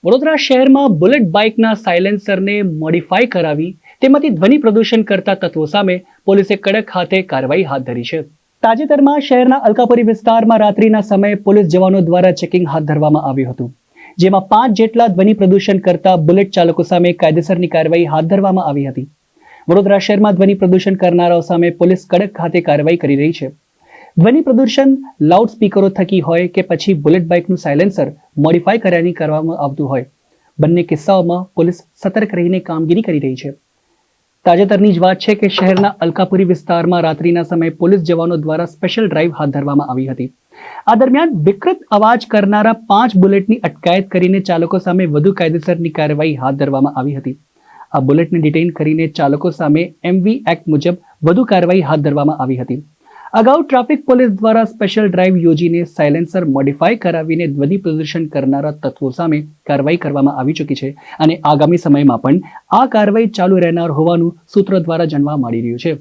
વડોદરા શહેરમાં bullet બાઇકના સાયલેન્સરને modify કરાવી તેમાંથી ધ્વનિ પ્રદૂષણ કરતા તત્વો સામે પોલીસે કડક હાથે કાર્યવાહી હાથ ધરી છે. તાજેતરમાં શહેરના અલકાપુરી વિસ્તારમાં રાત્રિના સમયે પોલીસ જવાનો દ્વારા ચેકિંગ હાથ ધરવામાં આવ્યું હતું, જેમાં 5 જેટલા ધ્વનિ પ્રદૂષણ કરતા બુલેટ ચાલકો સામે કાયદેસરની કાર્યવાહી હાથ ધરવામાં આવી હતી. વડોદરા શહેરમાં ધ્વનિ પ્રદૂષણ કરનારાઓ સામે પોલીસ કડક હાથે કાર્યવાહી કરી રહી છે. ધ્વનિ પ્રદૂષણ લાઉડ સ્પીકરો થકી હોય કે પછી બુલેટ બાઇકનું સાયલેન્સર મોડિફાઈ કરાવી કરવામાં આવતું હોય, બંને કિસ્સાઓમાં પોલીસ સતર્ક રહીને કામગીરી કરી રહી છે. તાજેતરની જ વાત છે કે શહેરના અલકાપુરી વિસ્તારમાં રાત્રિના સમયે પોલીસ જવાનો દ્વારા સ્પેશિયલ ડ્રાઈવ હાથ ધરવામાં આવી હતી. આ દરમિયાન વિકૃત અવાજ કરનારા 5 બુલેટની અટકાયત કરીને ચાલકો સામે વધુ કાયદેસરની કાર્યવાહી હાથ ધરવામાં આવી હતી. આ બુલેટને ડિટેઇન કરીને ચાલકો સામે એમવી એક્ટ મુજબ વધુ કાર્યવાહી હાથ ધરવામાં આવી હતી. અગાઉ ટ્રાફિક પોલીસ દ્વારા સ્પેશિયલ ડ્રાઈવ યોજીને સાયલેન્સર મોડિફાઈ કરાવીને ધ્વનિ પ્રદૂષણ કરનારા તત્વો સામે કાર્યવાહી કરવામાં આવી ચૂકી છે અને આગામી સમયમાં પણ આ કાર્યવાહી ચાલુ રહેનાર હોવાનું સૂત્રો દ્વારા જાણવા મળી રહ્યું છે.